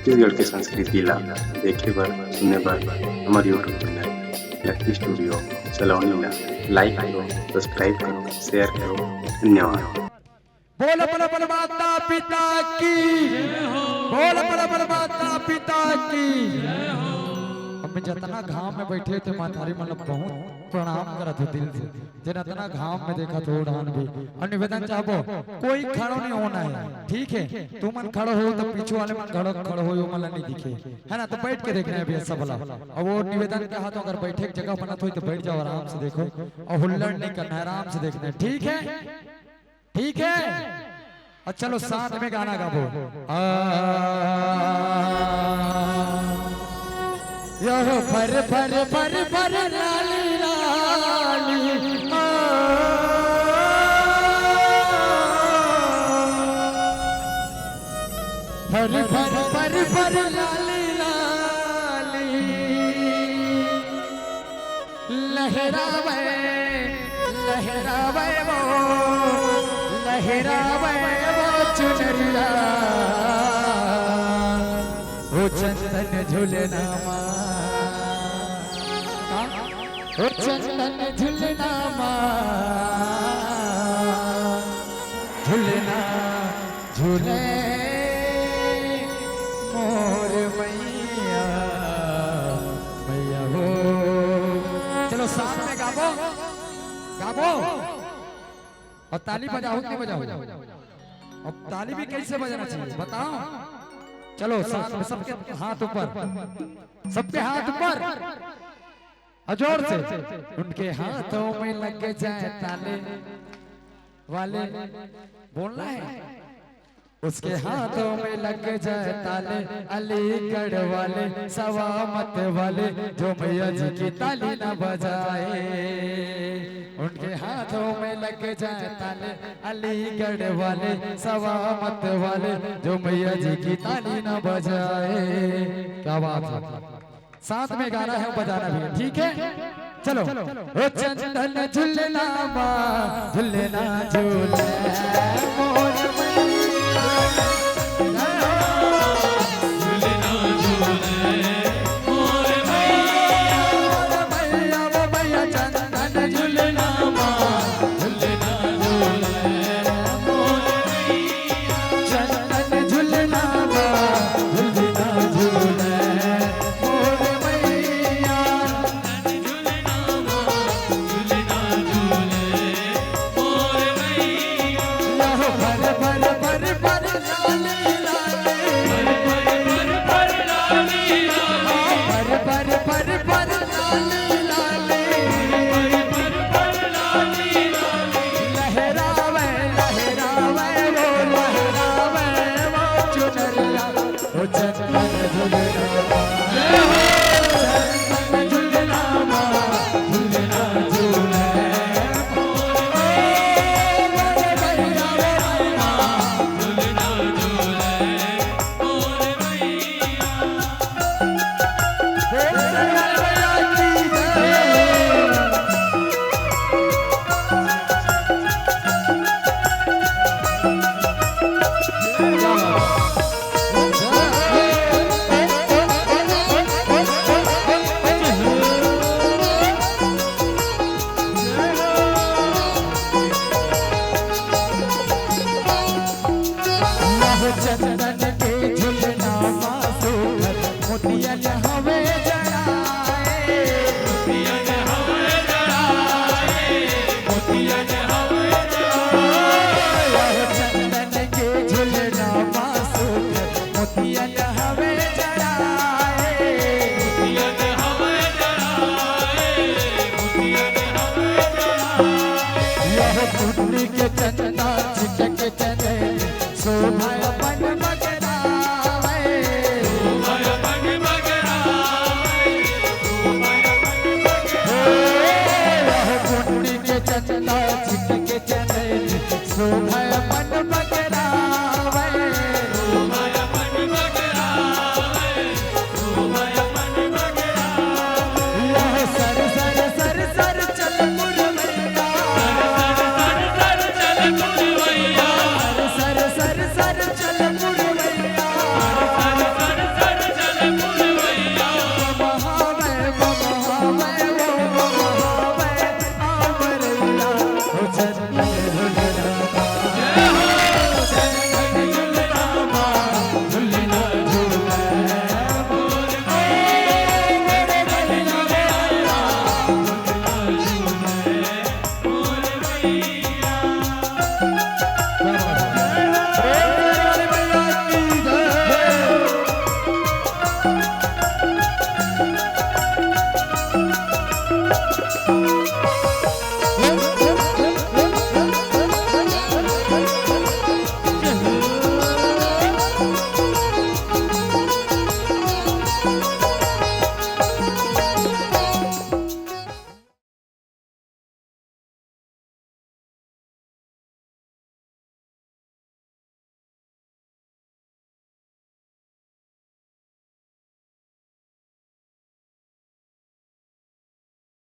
छत्तीसगढ़ के संस्कृति ला देखे बर सुने बर हमार यूट्यूब चैनल लकी स्टूडियो सलोनी ला लाइक करो, सब्सक्राइब करो, शेयर करो। धन्यवाद। बोल बल बल माता पिता की, बोल बल बल माता पिता की। हमें जितना घाम में बैठे थे मातारी मतलब बहुत प्रणाम करत हो दिल से। जितना घाम में देखा तो उड़ान भी और निवेदन चाहबो कोई खड़ो नहीं होना है, ठीक है? तुम मन खड़ो हो तो पीछे वाले मन खड़ो हो मन नहीं दिखे, है ना? तो बैठ के देखना है भी सब वाला। और वो निवेदन के हाथ अगर बैठे की जगह बनत हो तो बैठ जाओ, आराम से देखो और हुल्लड़ नहीं करना है, आराम से देखना है, ठीक है? ठीक है? और चलो साथ में गाना गाबो। यो फर फर फर फर लाली लाली फर फर फर फर लाली लाली लहरावे लहरावे वो लहरावे वो चुनरिया वो चंदन झूलना ओ चंदन झूलना झूलना झूले मोर मैया मैया हो। चलो साथ में गाबो गाबो और ताली बजाओ कि नहीं बजाओ? अब ताली भी कैसे बजाना चाहिए बताओ? चलो सबके हाथ ऊपर, सबके हाथ ऊपर जोर से। उनके हाथों में लग जाए ताले वाले, बोलना है। उसके हाथों में लग जाए ताले अलीगढ़ वाले सवामत वाले जो मैया जी की ताली न बजाए। उनके हाथों में लग जाए ताले अलीगढ़ वाले सवामत वाले जो मैया जी की ताली न बजाए। क्या बात है? साथ में गाना है बजाना भी है, ठीक है? चलो ओ चंदन झूलना माँ झूलना झूले मोर मैया झूलना झूले मोर मैया मैया वो मैया चंदन झूलना माँ झूलना झूले मोर मैया चंदन झूलना माँ झूलना झूले शोभा